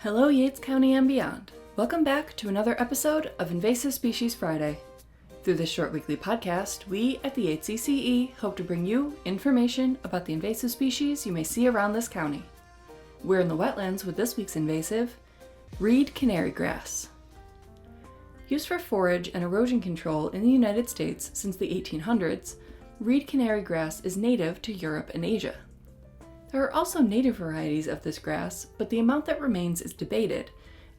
Hello Yates County and beyond. Welcome back to another episode of Invasive Species Friday. Through this short weekly podcast, we at the Yates CCE hope to bring you information about the invasive species you may see around this county. We're in the wetlands with this week's invasive, reed canary grass. Used for forage and erosion control in the United States since the 1800s, reed canary grass is native to Europe and Asia. There are also native varieties of this grass, but the amount that remains is debated,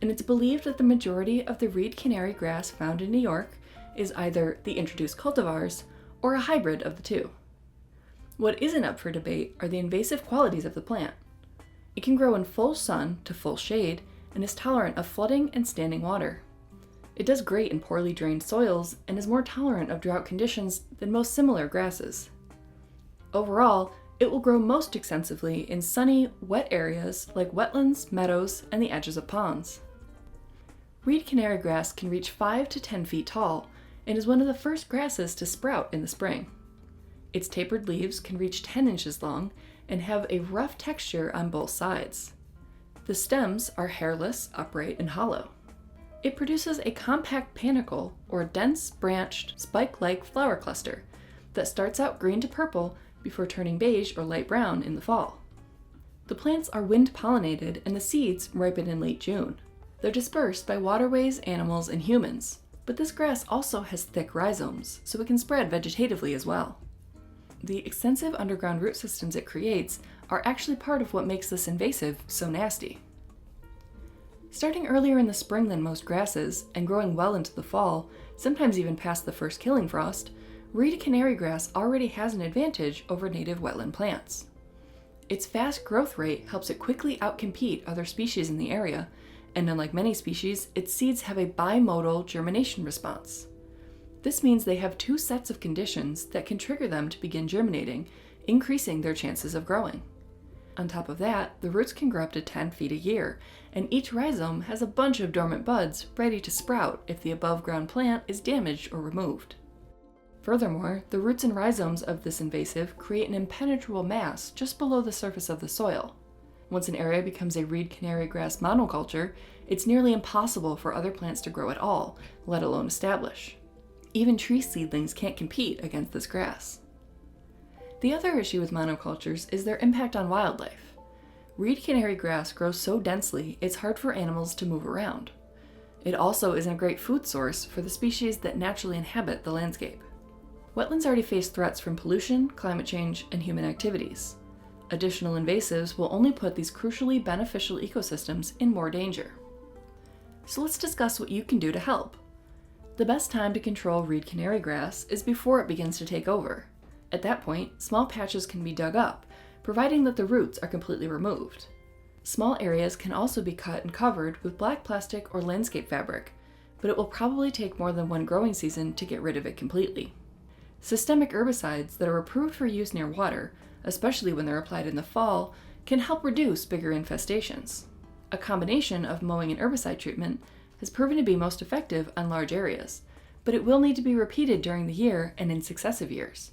and it's believed that the majority of the reed canary grass found in New York is either the introduced cultivars or a hybrid of the two. What isn't up for debate are the invasive qualities of the plant. It can grow in full sun to full shade and is tolerant of flooding and standing water. It does great in poorly drained soils and is more tolerant of drought conditions than most similar grasses. Overall, it will grow most extensively in sunny, wet areas like wetlands, meadows, and the edges of ponds. Reed canary grass can reach 5 to 10 feet tall and is one of the first grasses to sprout in the spring. Its tapered leaves can reach 10 inches long and have a rough texture on both sides. The stems are hairless, upright, and hollow. It produces a compact panicle or dense, branched, spike-like flower cluster that starts out green to purple before turning beige or light brown in the fall. The plants are wind-pollinated and the seeds ripen in late June. They're dispersed by waterways, animals, and humans, but this grass also has thick rhizomes, so it can spread vegetatively as well. The extensive underground root systems it creates are actually part of what makes this invasive so nasty. Starting earlier in the spring than most grasses, and growing well into the fall, sometimes even past the first killing frost, reed canary grass already has an advantage over native wetland plants. Its fast growth rate helps it quickly outcompete other species in the area, and unlike many species, its seeds have a bimodal germination response. This means they have two sets of conditions that can trigger them to begin germinating, increasing their chances of growing. On top of that, the roots can grow up to 10 feet a year, and each rhizome has a bunch of dormant buds ready to sprout if the above-ground plant is damaged or removed. Furthermore, the roots and rhizomes of this invasive create an impenetrable mass just below the surface of the soil. Once an area becomes a reed canary grass monoculture, it's nearly impossible for other plants to grow at all, let alone establish. Even tree seedlings can't compete against this grass. The other issue with monocultures is their impact on wildlife. Reed canary grass grows so densely it's hard for animals to move around. It also isn't a great food source for the species that naturally inhabit the landscape. Wetlands already face threats from pollution, climate change, and human activities. Additional invasives will only put these crucially beneficial ecosystems in more danger. So let's discuss what you can do to help. The best time to control reed canary grass is before it begins to take over. At that point, small patches can be dug up, providing that the roots are completely removed. Small areas can also be cut and covered with black plastic or landscape fabric, but it will probably take more than one growing season to get rid of it completely. Systemic herbicides that are approved for use near water, especially when they're applied in the fall, can help reduce bigger infestations. A combination of mowing and herbicide treatment has proven to be most effective on large areas, but it will need to be repeated during the year and in successive years.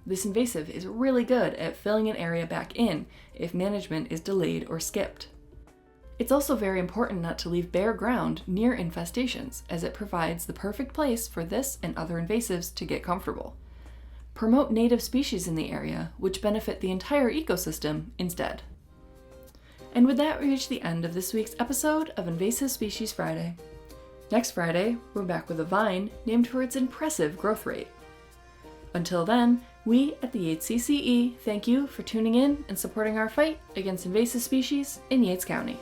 This invasive is really good at filling an area back in if management is delayed or skipped. It's also very important not to leave bare ground near infestations, as it provides the perfect place for this and other invasives to get comfortable. Promote native species in the area, which benefit the entire ecosystem instead. And with that, we reach the end of this week's episode of Invasive Species Friday. Next Friday, we're back with a vine named for its impressive growth rate. Until then, we at the Yates CCE thank you for tuning in and supporting our fight against invasive species in Yates County.